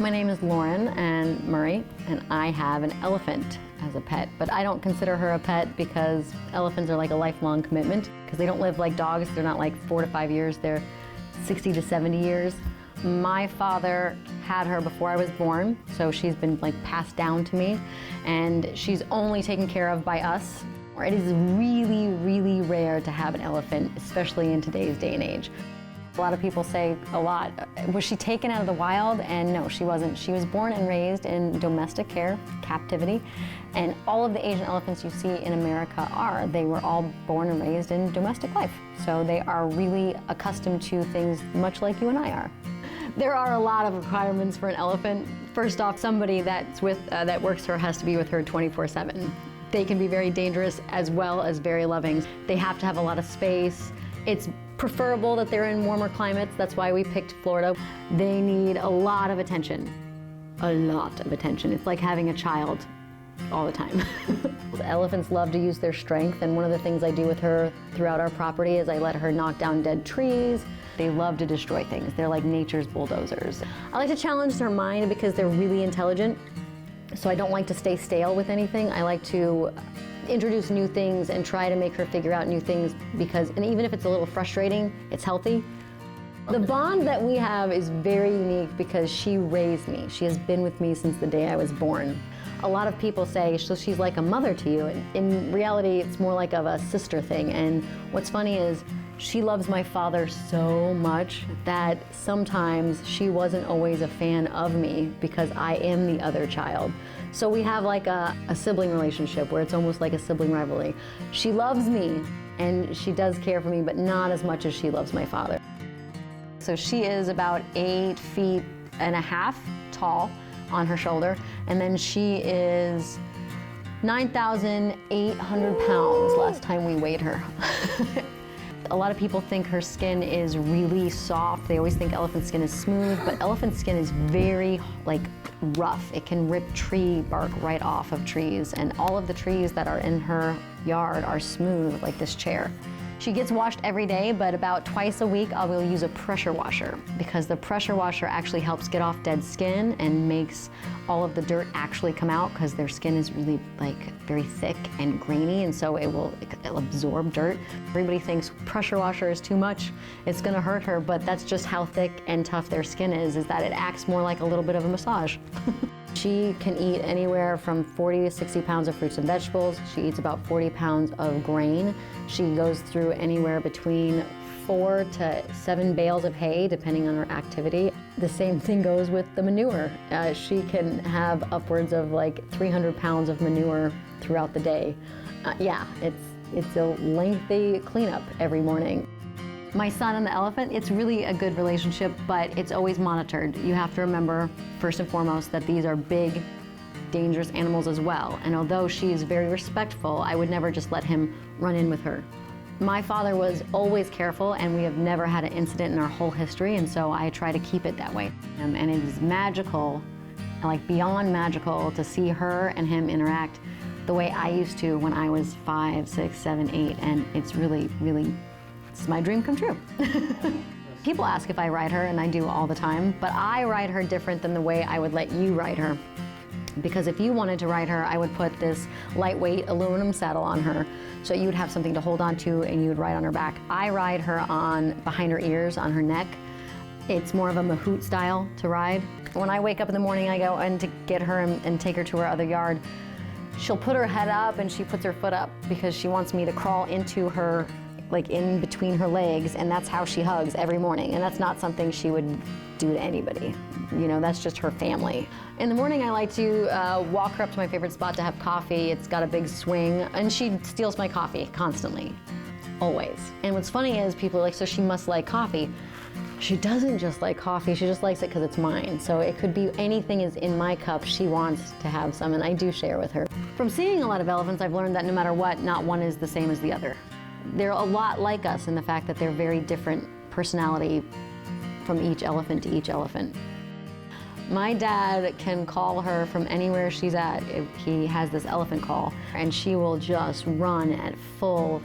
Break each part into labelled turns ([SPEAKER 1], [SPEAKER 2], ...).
[SPEAKER 1] My name is Lauren and Murray, and I have an elephant as a pet, but I don't consider her a pet because elephants are like a lifelong commitment because they don't live like dogs. They're not like 4 to 5 years, they're 60 to 70 years. My father had her before I was born, so she's been like passed down to me, and she's only taken care of by us. It is really, really rare to have an elephant, especially in today's day and age. A lot of people say a lot, was she taken out of the wild? And no, she wasn't. She was born and raised in domestic care, captivity, and all of the Asian elephants you see in America they were all born and raised in domestic life. So they are really accustomed to things much like you and I are. There are a lot of requirements for an elephant. First off, somebody that works for her has to be with her 24/7. They can be very dangerous as well as very loving. They have to have a lot of space. It's preferable that they're in warmer climates. That's why we picked Florida. They need a lot of attention. A lot of attention. It's like having a child all the time. The elephants love to use their strength, and one of the things I do with her throughout our property is I let her knock down dead trees. They love to destroy things. They're like nature's bulldozers. I like to challenge their mind because they're really intelligent. So I don't like to stay stale with anything. I like to introduce new things and try to make her figure out new things and even if it's a little frustrating, it's healthy. The bond that we have is very unique because she raised me. She has been with me since the day I was born. A lot of people say, so she's like a mother to you. And in reality, it's more like of a sister thing. And what's funny is she loves my father so much that sometimes she wasn't always a fan of me because I am the other child. So we have like a sibling relationship where it's almost like a sibling rivalry. She loves me and she does care for me, but not as much as she loves my father. So she is about 8.5 feet tall on her shoulder, and then she is 9,800 pounds last time we weighed her. A lot of people think her skin is really soft. They always think elephant skin is smooth, but elephant skin is very rough. It can rip tree bark right off of trees, and all of the trees that are in her yard are smooth like this chair. She gets washed every day, but about twice a week I will use a pressure washer because the pressure washer actually helps get off dead skin and makes all of the dirt actually come out because their skin is really very thick and grainy, and so it'll absorb dirt. Everybody thinks pressure washer is too much, it's gonna hurt her, but that's just how thick and tough their skin is that it acts more like a little bit of a massage. She can eat anywhere from 40 to 60 pounds of fruits and vegetables. She eats about 40 pounds of grain. She goes through anywhere between 4 to 7 bales of hay, depending on her activity. The same thing goes with the manure. She can have upwards of 300 pounds of manure throughout the day. Yeah, it's a lengthy cleanup every morning. My son and the elephant, it's really a good relationship, but it's always monitored. You have to remember, first and foremost, that these are big, dangerous animals as well. And although she's very respectful, I would never just let him run in with her. My father was always careful, and we have never had an incident in our whole history, and so I try to keep it that way. And it is magical, beyond magical, to see her and him interact the way I used to when I was 5, 6, 7, 8, and it's really, really, it's my dream come true. People ask if I ride her, and I do all the time, but I ride her different than the way I would let you ride her. Because if you wanted to ride her, I would put this lightweight aluminum saddle on her, so you would have something to hold on to and you would ride on her back. I ride her behind her ears, on her neck. It's more of a mahout style to ride. When I wake up in the morning, I go in to get her and take her to her other yard. She'll put her head up and she puts her foot up because she wants me to crawl into her, in between her legs, and that's how she hugs every morning. And that's not something she would do to anybody. That's just her family. In the morning, I like to walk her up to my favorite spot to have coffee. It's got a big swing, and she steals my coffee constantly, always. And what's funny is people are like, so she must like coffee. She doesn't just like coffee, she just likes it because it's mine. So it could be anything is in my cup, she wants to have some, and I do share with her. From seeing a lot of elephants, I've learned that no matter what, not one is the same as the other. They're a lot like us in the fact that they're very different personality from each elephant to each elephant. My dad can call her from anywhere she's at. He has this elephant call, and she will just run at full,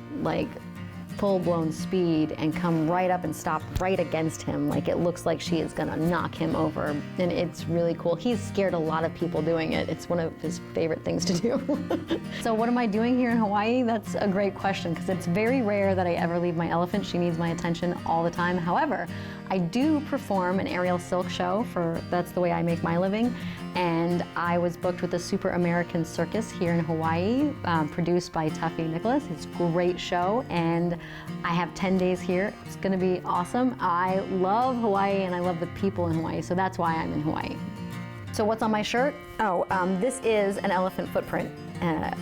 [SPEAKER 1] full-blown speed and come right up and stop right against him. Like, it looks like she is gonna knock him over, and it's really cool. He's scared a lot of people doing it. It's one of his favorite things to do. So what am I doing here in Hawaii? That's a great question, because it's very rare that I ever leave my elephant. She needs my attention all the time. However, I do perform an aerial silk show that's the way I make my living. And I was booked with the Super American Circus here in Hawaii, produced by Tuffy Nicholas. It's a great show, and I have 10 days here. It's gonna be awesome. I love Hawaii, and I love the people in Hawaii, so that's why I'm in Hawaii. So what's on my shirt? This is an elephant footprint.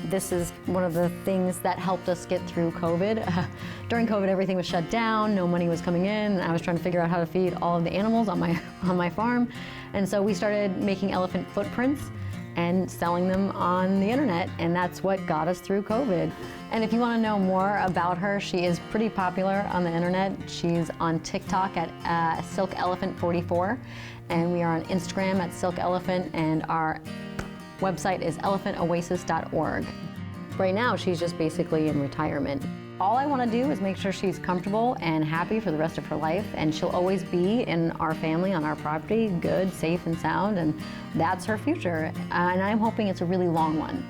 [SPEAKER 1] This is one of the things that helped us get through COVID. During COVID, everything was shut down, no money was coming in, and I was trying to figure out how to feed all of the animals on my farm. And so we started making elephant footprints and selling them on the internet, and that's what got us through COVID. And if you want to know more about her, she is pretty popular on the internet. She's on TikTok at Silk Elephant 44, and we are on Instagram at Silk Elephant, and our website is elephantoasis.org. Right now, she's just basically in retirement. All I want to do is make sure she's comfortable and happy for the rest of her life, and she'll always be in our family, on our property, good, safe, and sound, and that's her future. And I'm hoping it's a really long one.